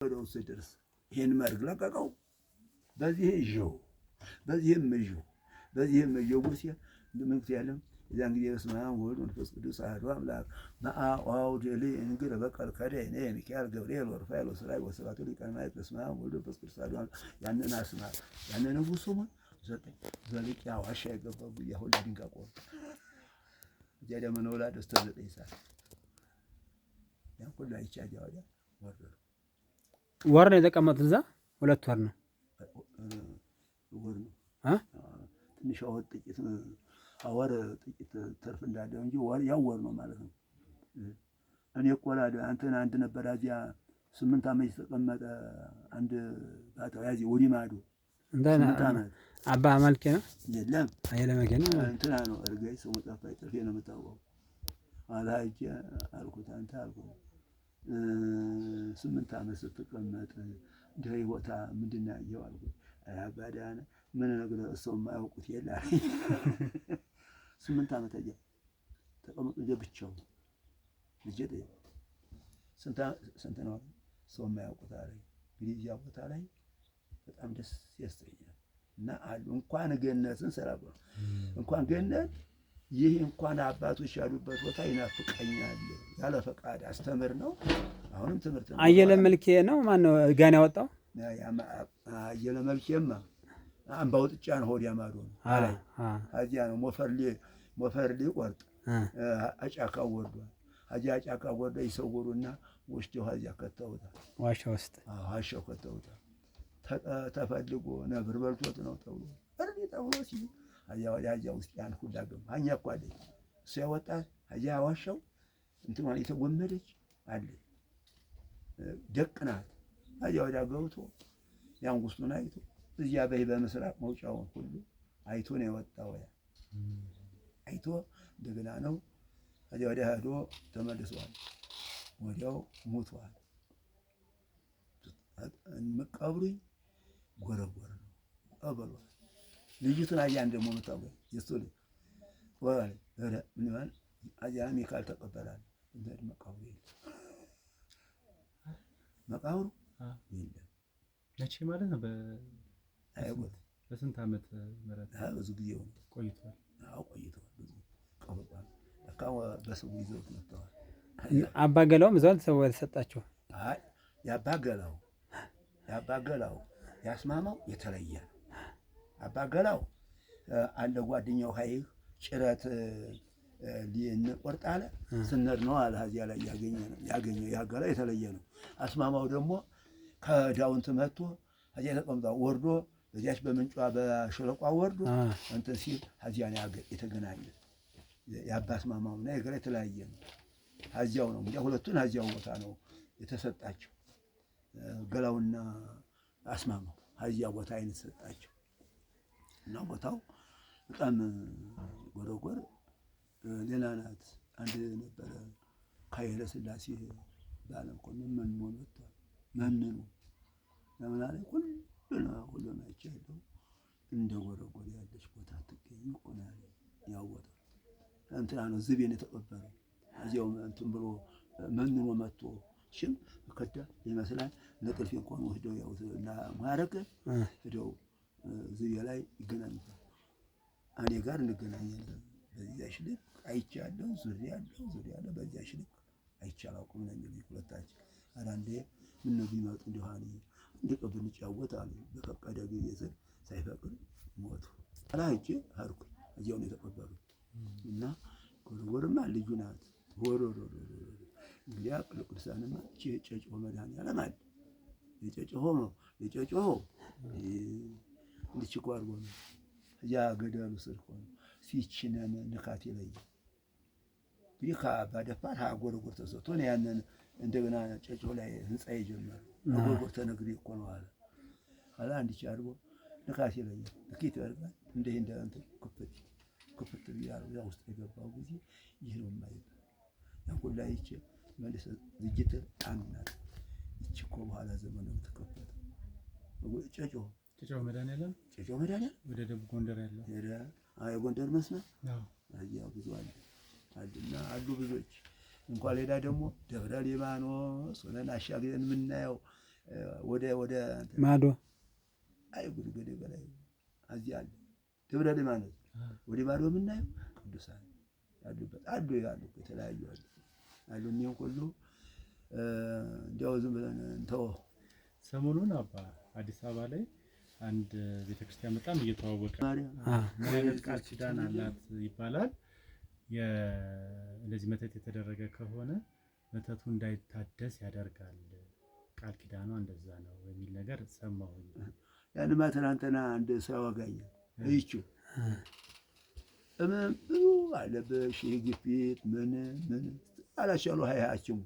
ወደው ሲደርስ ይሄን መርግ ለቀቀው። በዚህ ይዤው በዚህም ጉርሴ ምንት ያለም እዚያን ጊዜ በስመ አብ ወወልድ ወመንፈስ ቅዱስ አሐዱ አምላክ መአዋውድ ልይ እንግዲህ በቀል ከደይ እኔ ሚካኤል ገብርኤል ወሩፋኤል ወሥራይ ወስብሐቱ ሊቃነ መላእክት በስመ አብ ወወልድ ወመንፈስ ቅዱስ አሐዱ አምላክ ያንን አስማት ያንን ንጉሡን ዘጠኝ ዘልቄ ዋሻ የገባው ያሁላ ድንጋይ ቆርጦ እዚያ ደግሞ ነውላ ደስተ 9 ሰዓት ያን ሁላ ይቻጃ ወዲያ ወረዱ። ወር ነው የተቀመጡት እዛ 2 ወር ነው ወር ነው ትንሽ አወጥ ጥቂት አወር ጥቂት ተርፍ እንዳለው እንጂ ወር ያው ወር ነው ማለት ነው። እኔ እኮ አንተን አንድ ነበር አዚያ 8 ዓመት ተቀመጠ አንድ ባታው ያዚ ወዲ ማዶ እንደና አባ መልኬ ነው የለም አየለ መልኬ ነው እንትና ነው እርጋይ ሰው መጣፋይ ጥርፌ ነው የምታውቀው አላጅ አልኩት አንተ አልኩት 8 ዓመት ስትቀመጥ እንደ ቦታ ምንድነው ያየው አልኩት አባዳነ ምን ነገር ሰው የማያውቁት የለም 8 ዓመት አየ ተቀመጡ ብቻው ልጅ ስንት ነው ሰው የማያውቁት አለ እንግዲህ ያ ቦታ ላይ በጣም ደስ ያስተኛል እና አሉ እንኳን ገነትን ሰራው እንኳን ገነት ይህ እንኳን አባቶች ያሉበት ቦታ ይናፍቀኛል ያለ ፈቃድ አስተምር ነው። አሁንም ትምህርት ነው። አየለ መልኬ ነው ማን ነው ጋና ያወጣው? አየለ መልኬማ አምባው ጥጫን ሆዲያ ማዶ ነው አለ አዚያ ነው ሞፈርሊ ቆርጥ አጫካው ወርዷል። አዚያ አጫካው ወርዶ ይሰውሩና ወስደው አዚያ ከተውታል ዋሻ ውስጥ ዋሻው ከተውታል። ተፈልጎ ነብር በልቶት ነው ተብሎ እርዲ ተብሎ ሲል አያ ወዲያ ውስጥ ያን ሁላ ገም አኛ እኮ አለ እሱ ያወጣት አያ ዋሻው እንትማ የተጎመደች አለ ደቅናት አያ ወዲያ ገብቶ ያን ጉስቱን አይቶ እዚያ በምስራቅ መውጫውን ሁሉ አይቶ ነው የወጣው። ያ አይቶ እንደገና ነው አያ ወዲያ ሄዶ ተመልሷል። ወዲያው ሞቷል። መቃብሩኝ ጎረጎረ ነው አበሏ ልጅቱን አያን ደግሞ መጣው የስቶል ወራለ ምን ማለት አያ ሚካኤል ተቀበላል እንደ መቃብሩ የለም መቼ ማለት ነው አይወት በስንት ዓመት መረጥ ብዙ ጊዜ ቆይቷል። ቆይቷል ብዙ ቀበጣ ለካው በሰው ይዘውት መጥተዋል። አባገላውም እዛው ተሰጣቸው። አይ ያባገላው ያስማማው የተለየ አባገላው አለ ጓደኛው ኃይል ጭረት ሊንቆርጣለ ስነር ነው አለ እዚያ ላይ ያገኘው ያገላ የተለየ ነው። አስማማው ደግሞ ከዳውንት መጥቶ እዚያ ተቀምጧ ወርዶ በዚያች በምንጯ በሸለቋ ወርዶ እንትን ሲል እዚያ ነው ያገ የተገናኘ ያባስማማውና የገላ የተለያየ ነው። አዚያው ነው እንግዲህ ሁለቱን አዚያው ቦታ ነው የተሰጣቸው። ገላውና አስማማው አዚያ ቦታ አይነት ሰጣቸው እና ቦታው በጣም ጎረጎር ሌላ ናት። አንድ ነበረ ካይለ ስላሴ ባለም ቆም ምን ሞልቷል ማንኑ ለምን አለ ሁሉ ናቸው እንደ ጎረጎር ያለች ቦታ ትገኝ እኮ ነው ያወጣ እንትና ነው ዝቤን የተቀበረው እዚያው እንትን ብሎ መንኖ መጥቶ ሽም ከዳ ይመስላል ለጥልፍ እንኳን ወስደው ያውና ማረከ ሄደው ዝቤ ላይ ይገናኛል። እኔ ጋር እንገናኛለን በዚያሽ ልክ አይቻለሁ ዙሪያለሁ በዚያሽ ልክ አይቻለው ቁም ነው የሚል ሁለታችን አራንዴ ምን ነው ቢመጡ እንደሆነ እንደቀብን ይጫወታሉ በፈቀደ ጊዜ ሳይፈቅድ ሞቱ አላህጂ አርኩ እዚያው ነው የተቀበሩት እና ጎረጎርማ ልዩ ናት። ወሮሮ እንግዲህ ቅዱሳንማ ጨጨሆ መድኃኒዓለም አለ የጨጨሆ ልጅ ቋርጎ ነው ያ ገደሉ ስር ሆኖ ሲችነን ንካት ይለይ ይካ ባደፋር ጎረጎር ተሰጥቶ ነው ያንን እንደገና ጨጨሆ ላይ ህንጻ የጀመረ ጎረጎር ተነግሪ እኮ ነው አለ አላ አንዲች አርጎ ንካት ይለይ ለኪት ያርጋል እንደ እንትን ክፍት ቢያሩ ያ ውስጥ የገባው ጊዜ ይህ ነው ማለት ያሁን ላይ እቺ መልስ ዝግት አንናት እቺ እኮ በኋላ ዘመን ነው ተከፈተ ጨጨሆ መድኃኒዓለም ወደ ደቡብ ጎንደር ያለው አይ ጎንደር መስመር አያው ብዙ አለና አሉ ብዙዎች እንኳን ሌላ ደግሞ ደብረ ሊባኖስ ሆነን አሻግረን የምናየው ወደ ማዶ አይ ጉድ በላይ እዚህ አለ ደብረ ሊባኖስ ወደ ማዶ የምናየው ቅዱሳን ያሉበት አሉ የተለያዩ አሉ እኒህን ሁሉ እንዲያው ዝም ብለን እንተው። ሰሞኑን አዲስ አበባ ላይ አንድ ቤተክርስቲያን በጣም እየተዋወቀ ምን አይነት ቃል ኪዳን አላት ይባላል። እንደዚህ መተት የተደረገ ከሆነ መተቱ እንዳይታደስ ያደርጋል፣ ቃል ኪዳኗ እንደዛ ነው የሚል ነገር ሰማሁኝ። ያንማ ትናንትና አንድ ሰው ያወጋኛል። እይቹ ብዙ አለበሽ ግፊት ምን አላሻሉ ሀያችሙ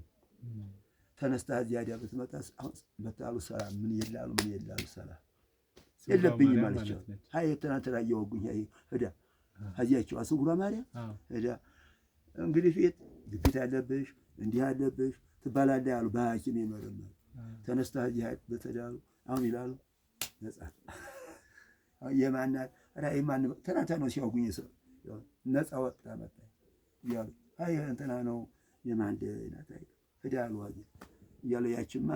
ተነስታ እዚያ ዲያ ብትመጣ አሁን በታሉ ሰላም ምን ይላሉ ሰላም የለብኝም ማለት ነው። ሀይ ትናንትና እየወጉኝ ሄዳ እዚያቸው አስጉራ ማርያም ሄዳ እንግዲህ ፊት ግፊት አለብሽ እንዲህ አለብሽ ትባላለህ ያሉ በሐኪም የመረመሩ ተነስታ እዚያ በተዳሉ አሁን ይላሉ ነጻ የማናት ራይ ማን ትናንትና ነው ሲያወጉኝ ሰው ነጻ ወጣ መጣ ይላሉ። አይ እንትና ነው የማንደ ናታይ ሄዳሉ እያለ ያችማ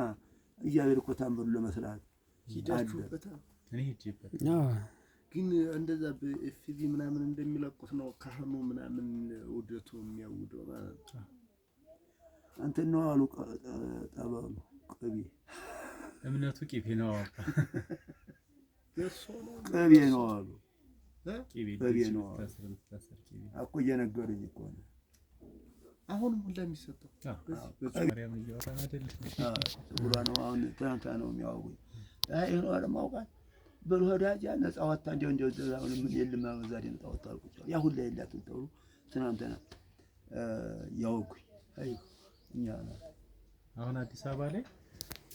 እግዚአብሔር እኮ ታምሩ ለመስራት ሂዳችሁበታል። እኔ ሄጄበት ግን እንደዛ በኤፍቪ ምናምን እንደሚለቁት ነው ካህኑ ምናምን ውደቱ የሚያውደው ማለት ነው። እንትን ነው አሉ ጠበሉ ቅቤ እምነቱ ቅቤ ነው ቅቤ ነው አሉ ቅቤ ነው እኮ እየነገሩኝ እኮ ነው። አሁንም ሁላ የሚሰጠው ማርያም እያወራን አይደል? ብሎ ነው አሁን ትናንትና ነው የሚያወጉኝ። አይ ነው አለማውቃት ብሎ ዳጃ ነፃ ወጣ እንደው አሁን ምን የለም ዛሬ ነፃ ወጣ አልኩት። ያ ሁላ የላትም ተብሎ ትናንትና ያወጉኝ። አይ እኛ አሁን አዲስ አበባ ላይ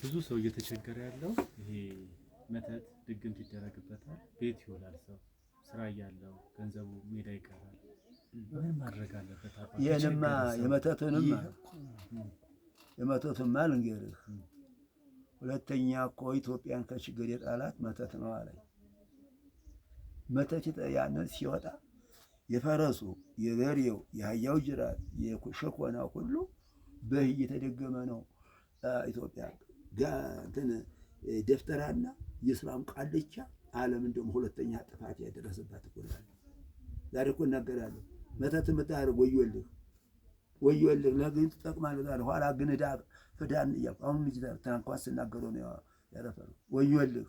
ብዙ ሰው እየተቸገረ ያለው ይሄ መተት ድግምት ይደረግበታል። ቤት ይውላል ሰው ስራ እያለው ገንዘቡ ሜዳ ይቀራል። ምን ማድረግ አለበት? የነማ የመተቱንማ ልንገርህ። ሁለተኛ እኮ ኢትዮጵያን ከችግር የጣላት መተት ነው አለኝ። መተት ያንን ሲወጣ የፈረሱ የበሬው የአህያው ጅራት የሸኮና ሁሉ በህይ የተደገመ ነው። ኢትዮጵያ እንትን ደፍተራና የእስላም ቃልቻ ዓለምን ደግሞ ሁለተኛ ጥፋት ያደረሰባት እኮ ነው። ዛሬ እኮ እናገራለሁ መተት የምታደርግ ወዮልህ ለግን ትጠቅማለህ ዛሬ ኋላ ግን ዕዳ ፍዳን እያልኩ አሁን ልጅ ትናንኳን ስናገረው ነው ያረፈው። ወዮልህ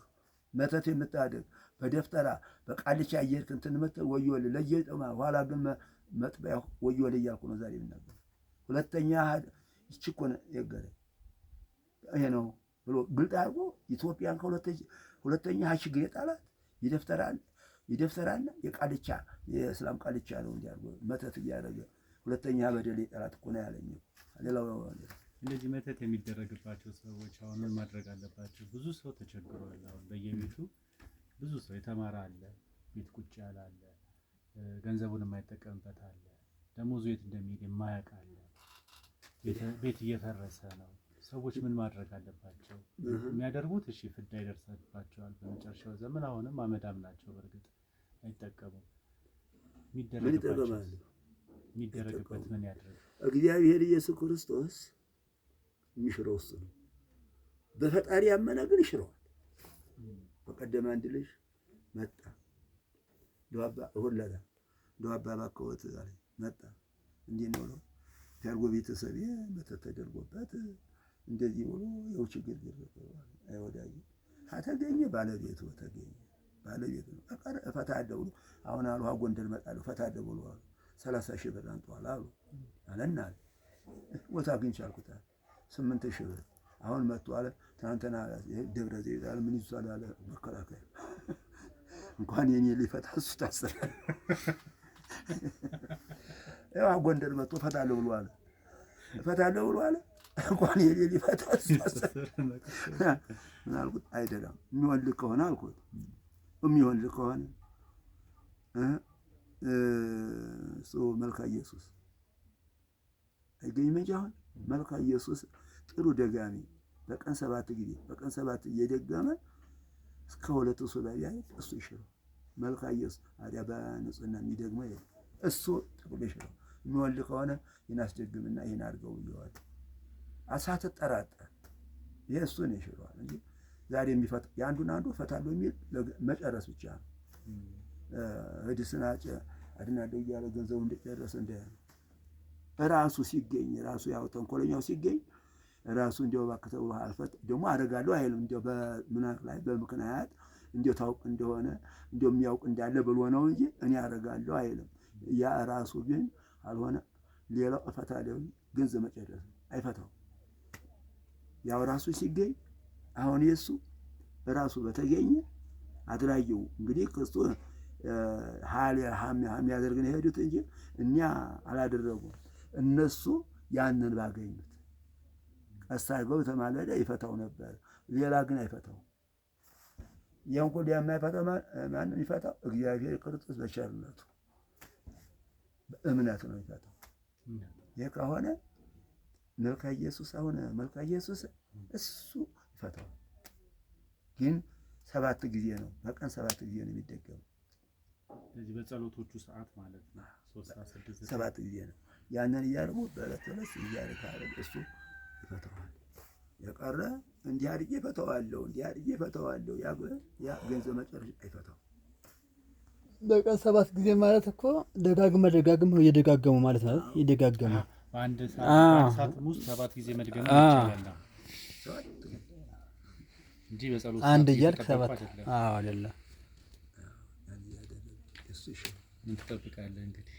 መተት የምታደርግ በደፍተራ በቃልቻ እየሄድክ እንትን የምትል ወዮልህ ለየው ይጠቅማል ኋላ ግን መጥቢያ ወዮልህ እያልኩ ነው ዛሬ የምናገረው። ሁለተኛ ይህች እኮ ነው የገረኝ ይሄ ነው ብሎ ግልጥ አድርጎ ኢትዮጵያን ሁለተኛ ችግር የጣላት የደፍተራና የቃልቻ የእስላም ቃልቻ ነው እንዲያርጎ መተት እያደረገ ሁለተኛ በደል የጣላት እኮ ነው ያለኝ። ሌላው እንደዚህ መተት የሚደረግባቸው ሰዎች አሁን ምን ማድረግ አለባቸው? ብዙ ሰው ተቸግሯል። አሁን በየቤቱ ብዙ ሰው የተማረ አለ፣ ቤት ቁጭ ያለ አለ፣ ገንዘቡን የማይጠቀምበት አለ፣ ደሞዙ የት እንደሚሄድ የማያውቅ አለ፣ ቤት እየፈረሰ ነው። ሰዎች ምን ማድረግ አለባቸው? የሚያደርጉት እሺ ፍዳ ይደርሳባቸዋል በመጨረሻው ዘመን። አሁንም አመዳም ናቸው። በእርግጥ አይጠቀሙም። የሚደረግበት ምን ያድርግ? እግዚአብሔር ኢየሱስ ክርስቶስ የሚሽረው እሱ ነው። በፈጣሪ ያመነ ግን ይሽረዋል። በቀደም አንድ ልጅ መጣ ዶአባ ሁለላ ዶአባ ባከወት አለ መጣ እንዲህ ነው ያርጎ ቤተሰብ በተደርጎበት እንደዚህ ብሎ የው ችግር ይደረጋል። አይወዳጅ ከተገኘ ባለቤቱ ተገኘ ባለቤቱ አቀረ ፈታደው አሁን አሉ ጎንደር መጣሉ ፈታደው ብሎ 30,000 ብር አንጧል አሉ አለና ወታ ግን ቻልኩታ 8,000 ብር አሁን መጥቶ አለ ትናንትና ደብረ ዘይት አለ ምን ይዟል አለ መከራከያ እንኳን የኔ ሊፈታ እሱ ታሰረ። ያው ጎንደር መጥቶ ፈታለው ብሎ አለ እንኳን የኔ ሊፈታ እሱ ታሰረ። ምን አልኩት አይደለም የሚወልድ ከሆነ አልኩት የሚወልድ ከሆነ እሱ መልካ ኢየሱስ አይገኝም እንጂ አሁን መልካ ኢየሱስ ጥሩ ደጋሚ በቀን 7 ጊዜ በቀን 7 እየደገመ እስከ 2 ሱባኤ ያህል እሱ ይሽረው። መልካ ኢየሱስ አዲያ በንጽህና የሚደግመው ይሄ እሱ ጥሩ ይሽረው። የሚወልድ ከሆነ ይናስደግምና ይሄን አድርገው ይዋል። አሳተ ጠራጠር ይሄ እሱን ይሽረዋል እንጂ ዛሬ የሚፈታ የአንዱን አንዱ እፈታለሁ የሚል መጨረስ ብቻ ነው። እድስናጨ አድናለሁ እያለ ገንዘቡ እንደጨረሰ እንደ ራሱ ሲገኝ ራሱ ያው ተንኮለኛው ሲገኝ ራሱ እንዲያው እባክህ ተብሎ አልፈት ደግሞ አደርጋለሁ አይልም። እንዲያው በምናቅ ላይ በምክንያት እንዲያው ታውቅ እንደሆነ እንዲያው የሚያውቅ እንዳለ ብሎ ነው እንጂ እኔ አደርጋለሁ አይልም። ያ ራሱ ግን አልሆነ ሌላው እፈታለሁ ገንዘብ መጨረስ አይፈታው። ያው ራሱ ሲገኝ አሁን የሱ ራሱ በተገኘ አድራጊው እንግዲህ ክርስቶስ ሀም ያደርግን የሄዱት እንጂ እኛ አላደረጉም። እነሱ ያንን ባገኙት ቀስ አድርገው ተማለደ ይፈታው ነበር። ሌላ ግን አይፈታው። ይሄን ሁሉ የማይፈታው ማንም ይፈታው? እግዚአብሔር ክርስቶስ በቸርነቱ በእምነት ነው ይፈታው። ይሄ ከሆነ መልካ ኢየሱስ አሁን መልካ ኢየሱስ እሱ ይፈታው። ግን 7 ጊዜ ነው በቀን 7 ጊዜ ነው የሚደገመው። ስለዚህ በጸሎቶቹ ሰዓት ማለት ነው 7 ጊዜ ነው። ያንን እያደረጉ በዕለት እያደረጉ እሱ ይፈታዋል። የቀረ እንዲህ አድርጌ እፈታዋለሁ እንዲህ አድርጌ እፈታዋለሁ ያ ገንዘብ መጨረሻ አይፈታው። በቀን 7 ጊዜ ማለት እኮ ደጋግመው እየደጋገሙ ማለት ነው። እየደጋገሙ በአንድ ሰዓት ውስጥ 7 ጊዜ መድገም ይችላል እንጂ በጸሎት አንድ እያልክ 7 አይደለም። ምን ትጠብቃለህ እንግዲህ